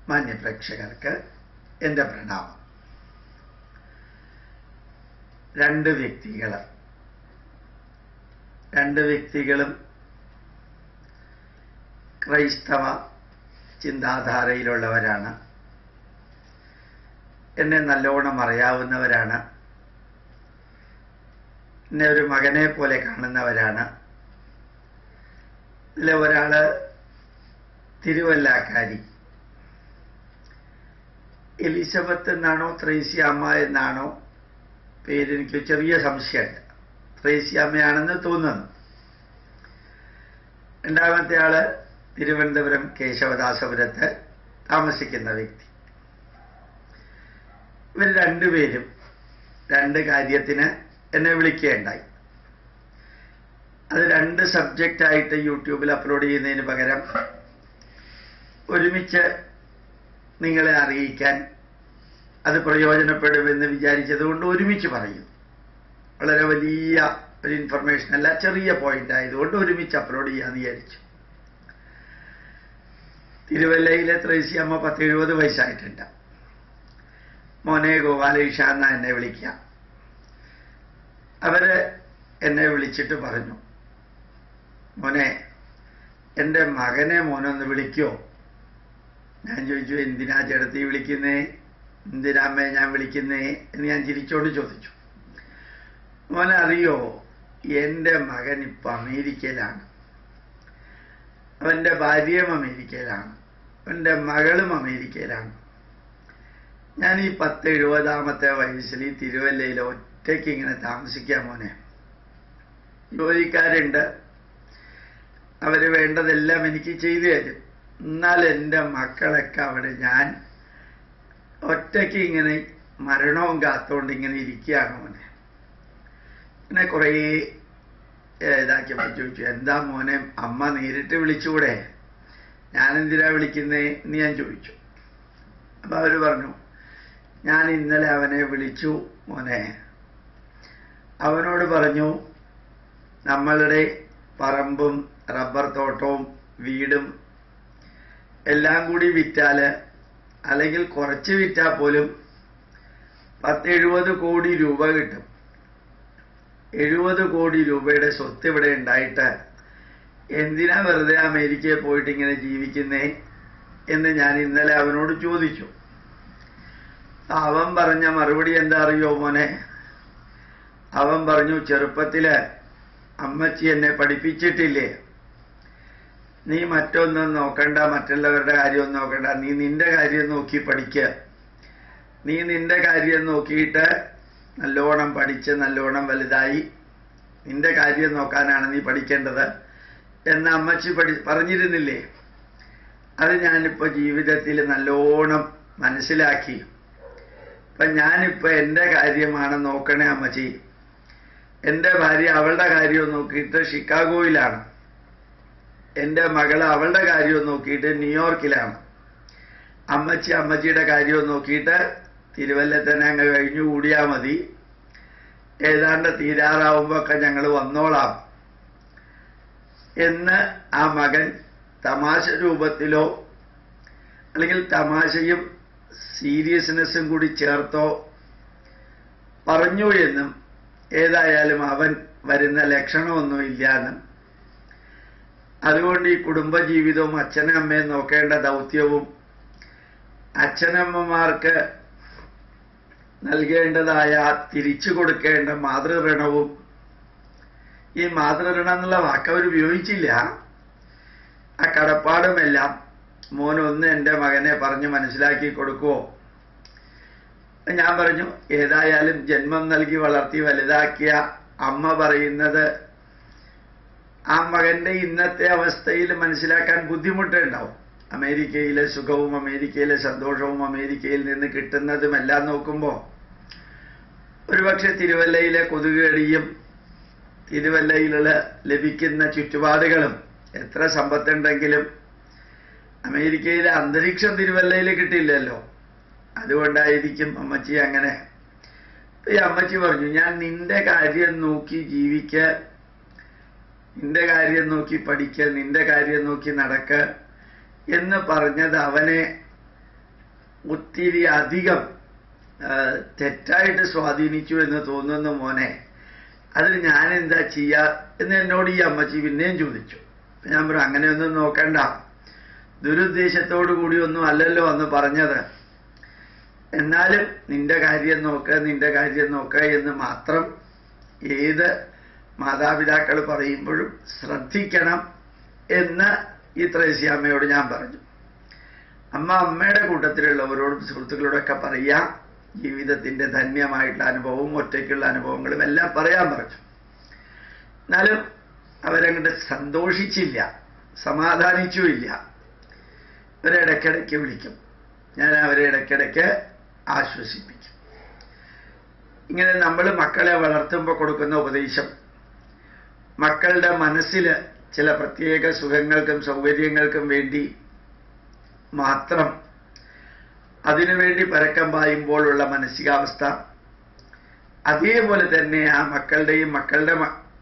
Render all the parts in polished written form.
മാന്യപ്രേക്ഷകർക്ക് എൻ്റെ പ്രണാമം. രണ്ട് വ്യക്തികളും ക്രൈസ്തവ ചിന്താധാരയിലുള്ളവരാണ്. എന്നെ നല്ലോണം അറിയാവുന്നവരാണ്. എന്നെ ഒരു മകനെ പോലെ കാണുന്നവരാണ്. ഇതിലെ ഒരാള് തിരുവല്ലാക്കാരി. എലിസബത്ത് എന്നാണോ ത്രേസ്യാമ്മ എന്നാണോ പേരെനിക്ക് ചെറിയ സംശയമുണ്ട്. ത്രേസ്യാമ്മയാണെന്ന് തോന്നുന്നു. രണ്ടാമത്തെ ആള് തിരുവനന്തപുരം കേശവദാസപുരത്ത് താമസിക്കുന്ന വ്യക്തി. ഇവർ രണ്ടുപേരും രണ്ട് കാര്യത്തിന് എന്നെ വിളിക്കുകയുണ്ടായി. അത് രണ്ട് സബ്ജക്റ്റായിട്ട് യൂട്യൂബിൽ അപ്ലോഡ് ചെയ്യുന്നതിന് പകരം ഒരുമിച്ച് നിങ്ങളെ അറിയിക്കാൻ അത് പ്രയോജനപ്പെടുമെന്ന് വിചാരിച്ചതുകൊണ്ട് ഒരുമിച്ച് പറയും. വളരെ വലിയ ഒരു ഇൻഫർമേഷൻ അല്ല, ചെറിയ പോയിന്റ് ആയതുകൊണ്ട് ഒരുമിച്ച് അപ്ലോഡ് ചെയ്യാമെന്ന് വിചാരിച്ചു. തിരുവല്ലയിലെ ത്രേസ്യാമ്മ 70 വയസ്സായിട്ടുണ്ട്. മോനെ ഗോപാലകൃഷ്ണ എന്നാ എന്നെ വിളിക്കുക. അവര് എന്നെ വിളിച്ചിട്ട് പറഞ്ഞു, മോനെ എൻ്റെ മകനെ മോനൊന്ന് വിളിക്കുമോ? ഞാൻ ചോദിച്ചു, എന്തിനാ ചേട്ടത്തി വിളിക്കുന്നേ? എന്തിനാമ്മേ ഞാൻ വിളിക്കുന്നേ എന്ന് ഞാൻ ചിരിച്ചോണ്ട് ചോദിച്ചു. മോനെ അറിയോ, എൻ്റെ മകൻ ഇപ്പം അമേരിക്കയിലാണ്. അവൻ്റെ ഭാര്യയും അമേരിക്കയിലാണ്, അവൻ്റെ മകളും അമേരിക്കയിലാണ്. ഞാൻ ഈ 70 വയസ്സിൽ ഈ തിരുവല്ലയിൽ ഒറ്റയ്ക്ക് ഇങ്ങനെ താമസിക്കാൻ മോനെ. ജോലിക്കാരുണ്ട്, അവര് വേണ്ടതെല്ലാം എനിക്ക് ചെയ്തു തരും. എന്നാൽ എൻ്റെ മക്കളൊക്കെ അവിടെ ഞാൻ ഒറ്റയ്ക്ക് ഇങ്ങനെ മരണവും കാത്തോണ്ട് ഇങ്ങനെ ഇരിക്കുകയാണ് മോനെ. പിന്നെ കുറേ ഇതാക്കിയപ്പോൾ ചോദിച്ചു, എന്താ മോനെ അമ്മ നേരിട്ട് വിളിച്ചുകൂടെ? ഞാനെന്തിനാ വിളിക്കുന്നേ എന്ന് ഞാൻ ചോദിച്ചു. അപ്പം അവർ പറഞ്ഞു, ഞാൻ ഇന്നലെ അവനെ വിളിച്ചു മോനെ. അവനോട് പറഞ്ഞു, നമ്മളുടെ പറമ്പും റബ്ബർ തോട്ടവും വീടും എല്ലാം കൂടി വിറ്റാല്, അല്ലെങ്കിൽ കുറച്ച് വിറ്റാൽ പോലും 10-70 കോടി രൂപ കിട്ടും. 70 കോടി രൂപയുടെ സ്വത്ത് ഇവിടെ ഉണ്ടായിട്ട് എന്തിനാ വെറുതെ അമേരിക്കയിൽ പോയിട്ട് ഇങ്ങനെ ജീവിക്കുന്നേ എന്ന് ഞാൻ ഇന്നലെ അവനോട് ചോദിച്ചു. അവൻ പറഞ്ഞ മറുപടി എന്താ അറിയോ മോനെ? അവൻ പറഞ്ഞു, ചെറുപ്പത്തില് അമ്മച്ചി എന്നെ പഠിപ്പിച്ചിട്ടില്ലേ, നീ മറ്റൊന്നും നോക്കണ്ട, മറ്റുള്ളവരുടെ കാര്യമൊന്നും നോക്കണ്ട, നീ നിന്റെ കാര്യം നോക്കി പഠിക്കുക. നീ നിന്റെ കാര്യം നോക്കിയിട്ട് നല്ലോണം പഠിച്ച് നല്ലോണം വലുതായി നിന്റെ കാര്യം നോക്കാനാണ് നീ പഠിക്കേണ്ടത് എന്ന് അമ്മച്ചി പറഞ്ഞിരുന്നില്ലേ? അത് ഞാനിപ്പോൾ ജീവിതത്തിൽ നല്ലോണം മനസ്സിലാക്കി. അപ്പം ഞാനിപ്പോൾ എൻ്റെ കാര്യമാണ് നോക്കണേ അമ്മച്ചി. എൻ്റെ ഭാര്യ അവളുടെ കാര്യം നോക്കിയിട്ട് ഷിക്കാഗോയിലാണ്. എൻ്റെ മകൾ അവളുടെ കാര്യം നോക്കിയിട്ട് ന്യൂയോർക്കിലാണ്. അമ്മച്ചിയുടെ കാര്യം നോക്കിയിട്ട് തിരുവല്ല തന്നെ അങ്ങ് കഴിഞ്ഞു കൂടിയാൽ മതി. ഏതാണ്ട് തീരാറാവുമ്പോൾ ഒക്കെ ഞങ്ങൾ വന്നോളാം എന്ന് ആ മകൻ തമാശ രൂപത്തിലോ അല്ലെങ്കിൽ തമാശയും സീരിയസ്നെസ്സും കൂടി ചേർത്തോ പറഞ്ഞു എന്നും ഏതായാലും അവൻ വരുന്ന ലക്ഷണമൊന്നുമില്ലാന്നും അതുകൊണ്ട് ഈ കുടുംബജീവിതവും അച്ഛനും അമ്മയും നോക്കേണ്ട ദൗത്യവും അച്ഛനമ്മമാർക്ക് നൽകേണ്ടതായ തിരിച്ചു കൊടുക്കേണ്ട മാതൃഋണവും, ഈ മാതൃഋണം എന്നുള്ള വാക്ക് അവർ ഉപയോഗിച്ചില്ല, ആ കടപ്പാടുമെല്ലാം മോനൊന്ന് എൻ്റെ മകനെ പറഞ്ഞ് മനസ്സിലാക്കി കൊടുക്കുമോ? ഞാൻ പറഞ്ഞു, ഏതായാലും ജന്മം നൽകി വളർത്തി വലുതാക്കിയ അമ്മ പറയുന്നത് ആ മകന്റെ ഇന്നത്തെ അവസ്ഥയിൽ മനസ്സിലാക്കാൻ ബുദ്ധിമുട്ടുണ്ടാവും. അമേരിക്കയിലെ സുഖവും അമേരിക്കയിലെ സന്തോഷവും അമേരിക്കയിൽ നിന്ന് കിട്ടുന്നതുമെല്ലാം നോക്കുമ്പോൾ ഒരുപക്ഷെ തിരുവല്ലയിലെ കൊതുകുകടിയും തിരുവല്ലയിലുള്ള ലഭിക്കുന്ന ചുറ്റുപാടുകളും എത്ര സമ്പത്തുണ്ടെങ്കിലും അമേരിക്കയിലെ അന്തരീക്ഷം തിരുവല്ലയിൽ കിട്ടില്ലല്ലോ. അതുകൊണ്ടായിരിക്കും അമ്മച്ചി അങ്ങനെ. ഈ അമ്മച്ചി പറഞ്ഞു, ഞാൻ നിന്റെ കാര്യം നോക്കി ജീവിക്ക, നിന്റെ കാര്യം നോക്കി പഠിക്ക, നിന്റെ കാര്യം നോക്കി നടക്ക എന്ന് പറഞ്ഞത് അവനെ ഒത്തിരി അധികം തെറ്റായിട്ട് സ്വാധീനിച്ചു എന്ന് തോന്നുന്നു മോനെ, അതിന് ഞാൻ എന്താ ചെയ്യുക എന്ന് എന്നോട് ഈ അമ്മച്ചി പിന്നെയും ചോദിച്ചു. ഞാൻ പറഞ്ഞു, അങ്ങനെയൊന്നും നോക്കണ്ട, ദുരുദ്ദേശത്തോടു കൂടിയൊന്നും അല്ലല്ലോ അന്ന് പറഞ്ഞത്, എന്നാലും നിന്റെ കാര്യം നോക്ക എന്ന് മാത്രം ഏത് മാതാപിതാക്കൾ പറയുമ്പോഴും ശ്രദ്ധിക്കണം എന്ന് ഈ ത്രേസ്യാമ്മയോട് ഞാൻ പറഞ്ഞു. അമ്മയുടെ കൂട്ടത്തിലുള്ളവരോടും സുഹൃത്തുക്കളോടൊക്കെ പറയാം, ജീവിതത്തിന്റെ ധന്യമായിട്ടുള്ള അനുഭവവും ഒറ്റയ്ക്കുള്ള അനുഭവങ്ങളും എല്ലാം പറയാൻ പറഞ്ഞു. എന്നാലും അവരങ്ങോട്ട് സന്തോഷിച്ചില്ല, സമാധാനിച്ചുമില്ല. ഇവരിടയ്ക്കിടയ്ക്ക് വിളിക്കും, ഞാൻ അവരെ ഇടയ്ക്കിടയ്ക്ക് ആശ്വസിപ്പിക്കും. ഇങ്ങനെ നമ്മൾ മക്കളെ വളർത്തുമ്പോൾ കൊടുക്കുന്ന ഉപദേശം മക്കളുടെ മനസ്സിൽ ചില പ്രത്യേക സുഖങ്ങൾക്കും സൗകര്യങ്ങൾക്കും വേണ്ടി മാത്രം അതിനുവേണ്ടി പരക്കം പായുമ്പോഴുള്ള മാനസികാവസ്ഥ, അതേപോലെ തന്നെ ആ മക്കളുടെയും മക്കളുടെ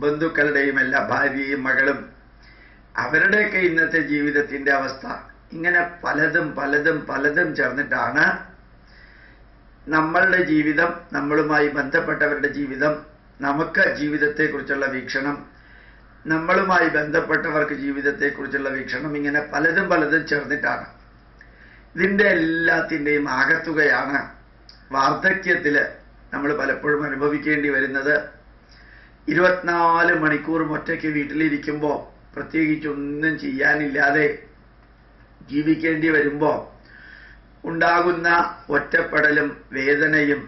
ബന്ധുക്കളുടെയും എല്ലാ ഭാര്യയും മകളും അവരുടെയൊക്കെ ഇന്നത്തെ ജീവിതത്തിന്റെ അവസ്ഥ, ഇങ്ങനെ പലതും പലതും പലതും ചേർന്നിട്ടാണ് നമ്മളുടെ ജീവിതം, നമ്മളുമായി ബന്ധപ്പെട്ടവരുടെ ജീവിതം, നമുക്ക് ജീവിതത്തെക്കുറിച്ചുള്ള വീക്ഷണം, നമ്മളുമായി ബന്ധപ്പെട്ടവർക്ക് ജീവിതത്തെക്കുറിച്ചുള്ള വീക്ഷണം, ഇങ്ങനെ പലതും പലതും ചേർന്നിട്ടാണ്. ഇതിൻ്റെ എല്ലാത്തിൻ്റെയും ആകത്തുകയാണ് വാർദ്ധക്യത്തിൽ നമ്മൾ പലപ്പോഴും അനുഭവിക്കേണ്ടി വരുന്നത്. 24 മണിക്കൂറും ഒറ്റയ്ക്ക് വീട്ടിലിരിക്കുമ്പോൾ, പ്രത്യേകിച്ചൊന്നും ചെയ്യാനില്ലാതെ ജീവിക്കേണ്ടി വരുമ്പോൾ ഉണ്ടാകുന്ന ഒറ്റപ്പെടലും വേദനയും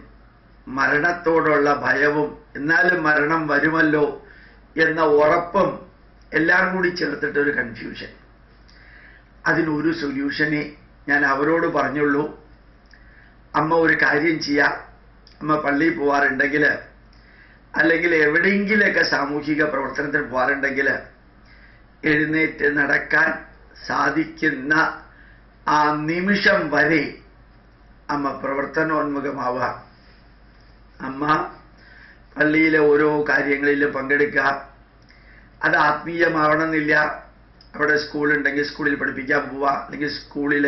മരണത്തോടുള്ള ഭയവും, എന്നാലും മരണം വരുമല്ലോ എന്ന ഉറപ്പും എല്ലാം കൂടി ചേർത്തിട്ടൊരു കൺഫ്യൂഷൻ. അതിനൊരു സൊല്യൂഷനെ ഞാൻ അവരോട് പറഞ്ഞുള്ളൂ. അമ്മ ഒരു കാര്യം ചെയ്യാം, അമ്മ പള്ളിയിൽ പോവാറുണ്ടെങ്കിൽ, അല്ലെങ്കിൽ എവിടെയെങ്കിലൊക്കെ സാമൂഹിക പ്രവർത്തനത്തിന് പോകാറുണ്ടെങ്കിൽ, എഴുന്നേറ്റ് നടക്കാൻ സാധിക്കുന്ന ആ നിമിഷം വരെ അമ്മ പ്രവർത്തനോന്മുഖമാവുക. അമ്മ പള്ളിയിലെ ഓരോ കാര്യങ്ങളിലും പങ്കെടുക്കുക. അത് ആത്മീയമാവണമെന്നില്ല. അവിടെ സ്കൂളുണ്ടെങ്കിൽ സ്കൂളിൽ പഠിപ്പിക്കാൻ പോവുക, അല്ലെങ്കിൽ സ്കൂളിൽ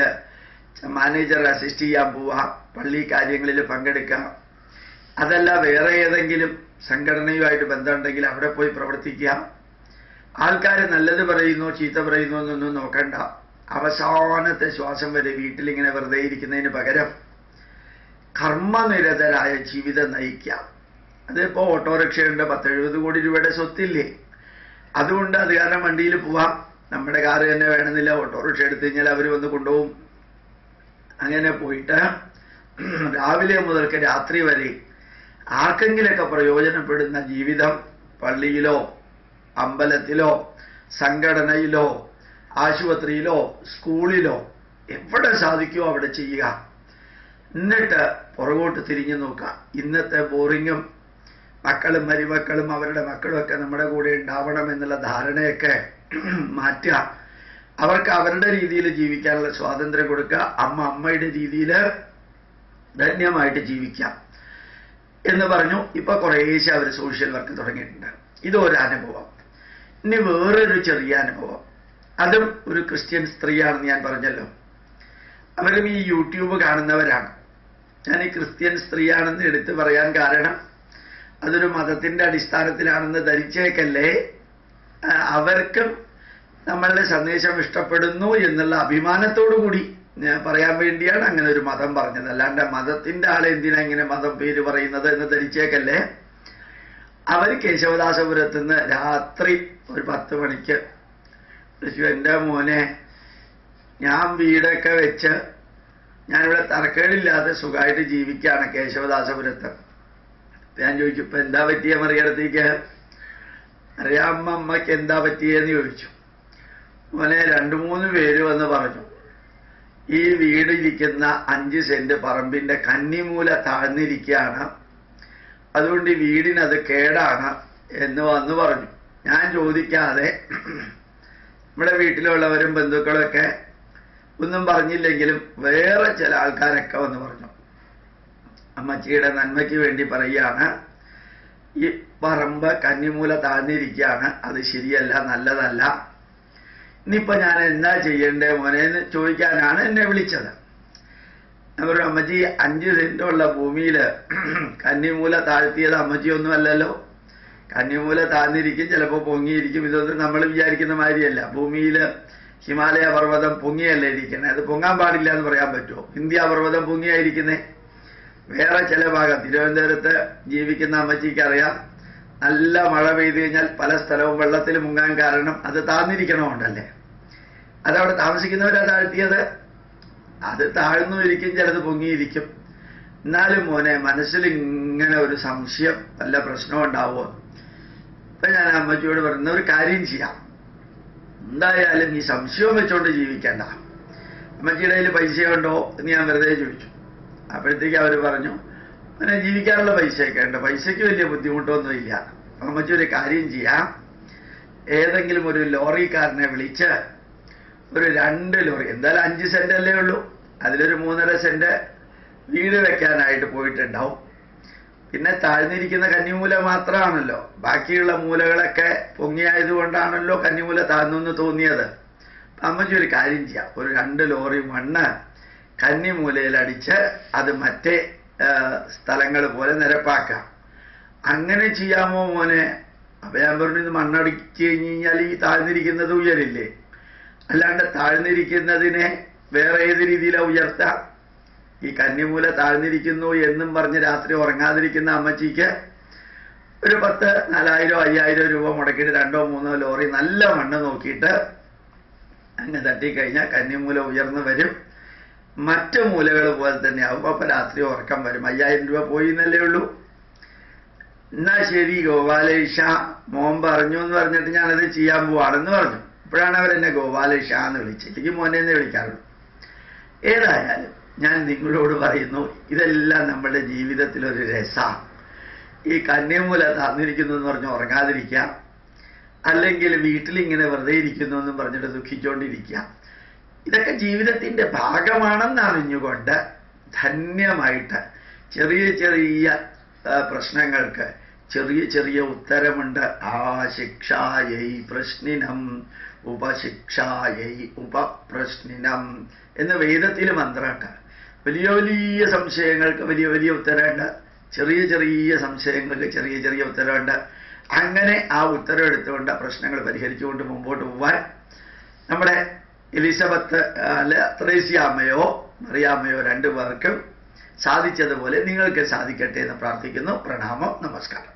മാനേജറെ അസിസ്റ്റ് ചെയ്യാൻ പോവുക, പള്ളി കാര്യങ്ങളിൽ പങ്കെടുക്കുക. അതല്ല വേറെ ഏതെങ്കിലും സംഘടനയുമായിട്ട് ബന്ധമുണ്ടെങ്കിൽ അവിടെ പോയി പ്രവർത്തിക്കുക. ആൾക്കാർ നല്ലത് പറയുന്നോ ചീത്ത പറയുന്നോ എന്നൊന്നും നോക്കണ്ട. അവസാനത്തെ ശ്വാസം വരെ വീട്ടിലിങ്ങനെ വെറുതെ ഇരിക്കുന്നതിന് പകരം കർമ്മനിരതരായ ജീവിതം നയിക്കാം. അതിപ്പോ ഓട്ടോറിക്ഷയുണ്ട്, 10-70 കോടി രൂപയുടെ സ്വത്തില്ലേ, അതുകൊണ്ട് അത് കാരണം വണ്ടിയിൽ പോവാം. നമ്മുടെ കാറ് തന്നെ വേണമെന്നില്ല, ഓട്ടോറിക്ഷ എടുത്തു കഴിഞ്ഞാൽ അവർ വന്ന് കൊണ്ടുപോകും. അങ്ങനെ പോയിട്ട് രാവിലെ മുതൽക്ക് രാത്രി വരെ ആർക്കെങ്കിലൊക്കെ പ്രയോജനപ്പെടുന്ന ജീവിതം പള്ളിയിലോ അമ്പലത്തിലോ സംഘടനയിലോ ആശുപത്രിയിലോ സ്കൂളിലോ എവിടെ സാധിക്കുമോ അവിടെ ചെയ്യുക. എന്നിട്ട് പുറകോട്ട് തിരിഞ്ഞു നോക്കുക. ഇന്നത്തെ ബോറിങ്ങും മക്കളും മരുമക്കളും അവരുടെ മക്കളുമൊക്കെ നമ്മുടെ കൂടെ ഉണ്ടാവണം എന്നുള്ള ധാരണയൊക്കെ മാറ്റുക. അവർക്ക് അവരുടെ രീതിയിൽ ജീവിക്കാനുള്ള സ്വാതന്ത്ര്യം കൊടുക്കുക. അമ്മയുടെ രീതിയിൽ ധന്യമായിട്ട് ജീവിക്കാം എന്ന് പറഞ്ഞു. ഇപ്പൊ കുറേശ്ശെ അവർ സോഷ്യൽ വർക്ക് തുടങ്ങിയിട്ടുണ്ട്. ഇതൊരു അനുഭവം. ഇനി വേറൊരു ചെറിയ അനുഭവം, അതും ഒരു ക്രിസ്ത്യൻ സ്ത്രീയാണെന്ന് ഞാൻ പറഞ്ഞല്ലോ. അവരും ഈ യൂട്യൂബ് കാണുന്നവരാണ്. ഞാൻ ഈ ക്രിസ്ത്യൻ സ്ത്രീയാണെന്ന് എടുത്തു പറയാൻ കാരണം അതൊരു മതത്തിന്റെ അടിസ്ഥാനത്തിലാണെന്ന് ധരിച്ചേക്കല്ലേ. അവർക്കും നമ്മളുടെ സന്ദേശം ഇഷ്ടപ്പെടുന്നു എന്നുള്ള അഭിമാനത്തോടു കൂടി പറയാൻ വേണ്ടിയാണ് അങ്ങനെ ഒരു മതം പറഞ്ഞത്. അല്ലാണ്ട് മതത്തിന്റെ ആളെ എന്തിനാ ഇങ്ങനെ മതം പേര് പറയുന്നത് എന്ന് ധരിച്ചേക്കല്ലേ. അവർ കേശവദാസപുരത്ത് നിന്ന് രാത്രി ഒരു 10 മണിക്ക് വിളിച്ചു, എൻ്റെ മോനെ, ഞാൻ വീടൊക്കെ വെച്ച് ഞാനിവിടെ തറക്കേടില്ലാതെ സുഖമായിട്ട് ജീവിക്കുകയാണ് കേശവദാസപുരത്ത്. ഞാൻ ചോദിച്ചു, ഇപ്പൊ എന്താ പറ്റിയ മറിയടത്തേക്ക്? അറിയാമ്മ, അമ്മയ്ക്ക് എന്താ പറ്റിയെന്ന് ചോദിച്ചു. മോനെ, 2-3 പേര് വന്ന് പറഞ്ഞു, ഈ വീടിരിക്കുന്ന 5 സെന്റ് പറമ്പിന്റെ കന്നിമൂല താഴ്ന്നിരിക്കുകയാണ്, അതുകൊണ്ട് ഈ വീടിനത് കേടാണ് എന്ന് വന്ന് പറഞ്ഞു. ഞാൻ ചോദിക്കാതെ നമ്മുടെ വീട്ടിലുള്ളവരും ബന്ധുക്കളൊക്കെ ഒന്നും പറഞ്ഞില്ലെങ്കിലും വേറെ ചില ആൾക്കാരൊക്കെ വന്ന് പറഞ്ഞു, അമ്മച്ചിയുടെ നന്മയ്ക്ക് വേണ്ടി പറയുകയാണ്, ഈ പറമ്പ് കന്നിമൂല താഴ്ന്നിരിക്കുകയാണ്, അത് ശരിയല്ല, നല്ലതല്ല. ഇനിയിപ്പോ ഞാൻ എന്താ ചെയ്യണ്ടേ മോനെ എന്ന് ചോദിക്കാനാണ് എന്നെ വിളിച്ചത്. ഞാൻ പറഞ്ഞു, അമ്മച്ചി 5 സെന്റുള്ള ഭൂമിയിൽ കന്നിമൂല താഴ്ത്തിയത് അമ്മച്ചിയൊന്നുമല്ലല്ലോ. കന്നിമൂല താഴ്ന്നിരിക്കും, ചിലപ്പോൾ പൊങ്ങിയിരിക്കും. ഇതൊന്നും നമ്മൾ വിചാരിക്കുന്ന മാതിരിയല്ല. ഭൂമിയിൽ ഹിമാലയ പർവ്വതം പൊങ്ങിയല്ലേ ഇരിക്കണേ. അത് പൊങ്ങാൻ പാടില്ല എന്ന് പറയാൻ പറ്റുമോ? ഇന്ത്യ പർവ്വതം പൊങ്ങിയായിരിക്കുന്നേ. വേറെ ചില ഭാഗം, തിരുവനന്തപുരത്ത് ജീവിക്കുന്ന അമ്മച്ചിക്ക് അറിയാം, നല്ല മഴ പെയ്തു കഴിഞ്ഞാൽ പല സ്ഥലവും വെള്ളത്തിൽ മുങ്ങാൻ കാരണം അത് താഴ്ന്നിരിക്കണമുണ്ടല്ലേ. അതവിടെ താമസിക്കുന്നവരാ താഴ്ത്തിയത്. അത് താഴ്ന്നു ഇരിക്കും, ചിലത് പൊങ്ങിയിരിക്കും. എന്നാലും മോനെ, മനസ്സിൽ ഇങ്ങനെ ഒരു സംശയം, വല്ല പ്രശ്നം ഉണ്ടാവുമോ? ഇപ്പൊ ഞാൻ അമ്മച്ചിയോട് പറയുന്ന ഒരു കാര്യം ചെയ്യാം, എന്തായാലും ഈ സംശയവും വെച്ചോണ്ട് ജീവിക്കണ്ട. അമ്മച്ചിയുടെ കയ്യിൽ പൈസയുണ്ടോ എന്ന് ഞാൻ വെറുതെ ചോദിച്ചു. അപ്പോഴത്തേക്ക് അവർ പറഞ്ഞു, അങ്ങനെ ജീവിക്കാനുള്ള പൈസയൊക്കെ ഉണ്ട്, പൈസയ്ക്ക് വലിയ ബുദ്ധിമുട്ടൊന്നുമില്ല. അമ്മച്ചി ഒരു കാര്യം ചെയ്യാം, ഏതെങ്കിലും ഒരു ലോറിക്കാരനെ വിളിച്ച് ഒരു 2 ലോറി, എന്തായാലും 5 സെന്റ് അല്ലേ ഉള്ളൂ, അതിലൊരു 3.5 സെന്റ് വീട് വെക്കാനായിട്ട് പോയിട്ടുണ്ടാവും. പിന്നെ താഴ്ന്നിരിക്കുന്ന കന്നിമൂല മാത്രമാണല്ലോ, ബാക്കിയുള്ള മൂലകളൊക്കെ പൊങ്ങിയായതുകൊണ്ടാണല്ലോ കന്നിമൂല താഴ്ന്നെന്ന് തോന്നിയത്. അമ്മച്ചി ഒരു കാര്യം ചെയ്യാം, ഒരു 2 ലോറി മണ്ണ് കന്നിമൂലയിലടിച്ച് അത് മറ്റേ സ്ഥലങ്ങൾ പോലെ നിരപ്പാക്കാം. അങ്ങനെ ചെയ്യാമോ മോനെ? അപ്പൊ ഞാൻ പറഞ്ഞു, ഇത് മണ്ണടിച്ച് കഴിഞ്ഞ് കഴിഞ്ഞാൽ ഈ താഴ്ന്നിരിക്കുന്നത് ഉയരില്ലേ, അല്ലാണ്ട് താഴ്ന്നിരിക്കുന്നതിനെ വേറെ ഏത് രീതിയിലാണ് ഉയർത്താം? ഈ കന്നിമൂല താഴ്ന്നിരിക്കുന്നു എന്നും പറഞ്ഞ് രാത്രി ഉറങ്ങാതിരിക്കുന്ന അമ്മച്ചിക്ക് ഒരു 10, 4000, 5000 രൂപ മുടക്കിയിട്ട് 2, 3 ലോറി നല്ല മണ്ണ് നോക്കിയിട്ട് അങ്ങ് തട്ടിക്കഴിഞ്ഞാൽ കന്നിമൂല ഉയർന്നു വരും. മറ്റു മൂലകൾ പോലെ തന്നെ ആവും. അപ്പൊ രാത്രി ഉറക്കം വരും. 5000 രൂപ പോയി എന്നല്ലേ ഉള്ളൂ. എന്നാ ശരി ഗോപാലേഷ, മോൻ പറഞ്ഞു എന്ന് പറഞ്ഞിട്ട് ഞാനത് ചെയ്യാൻ പോവാണെന്ന് പറഞ്ഞു. അപ്പോഴാണ് അവരെന്നെ ഗോപാലേഷ എന്ന് വിളിച്ചത്. എനിക്ക് മോനെ എന്ന് വിളിക്കാറുള്ളൂ. ഏതായാലും ഞാൻ നിങ്ങളോട് പറയുന്നു, ഇതെല്ലാം നമ്മുടെ ജീവിതത്തിലൊരു രസമാണ്. ഈ കന്നിമൂല താഴ്ന്നിരിക്കുന്നു എന്ന് പറഞ്ഞ് ഉറങ്ങാതിരിക്കാം, അല്ലെങ്കിൽ വീട്ടിലിങ്ങനെ വെറുതെ ഇരിക്കുന്നു എന്നും പറഞ്ഞിട്ട് ദുഃഖിച്ചുകൊണ്ടിരിക്കുക. ഇതൊക്കെ ജീവിതത്തിന്റെ ഭാഗമാണെന്നറിഞ്ഞുകൊണ്ട് ധന്യമായിട്ട് ചെറിയ ചെറിയ പ്രശ്നങ്ങൾക്ക് ചെറിയ ചെറിയ ഉത്തരമുണ്ട്. ആശിക്ഷായൈ പ്രശ്നിനം ഉപശിക്ഷായൈ ഉപപ്രശ്നിനം എന്ന് വേദത്തിൽ മന്ത്രമുണ്ട്. വലിയ വലിയ സംശയങ്ങൾക്ക് വലിയ വലിയ ഉത്തരമുണ്ട്, ചെറിയ ചെറിയ സംശയങ്ങൾക്ക് ചെറിയ ചെറിയ ഉത്തരമുണ്ട്. അങ്ങനെ ആ ഉത്തരം എടുത്തുകൊണ്ട് പ്രശ്നങ്ങൾ പരിഹരിച്ചുകൊണ്ട് മുമ്പോട്ട് പോവാൻ നമ്മുടെ എലിസബത്ത് ത്രേസ്യാമ്മയോ മറിയാമ്മയോ 2 പേർക്കും സാധിച്ചതുപോലെ നിങ്ങൾക്ക് സാധിക്കട്ടെ എന്ന് പ്രാർത്ഥിക്കുന്നു. പ്രണാമം, നമസ്കാരം.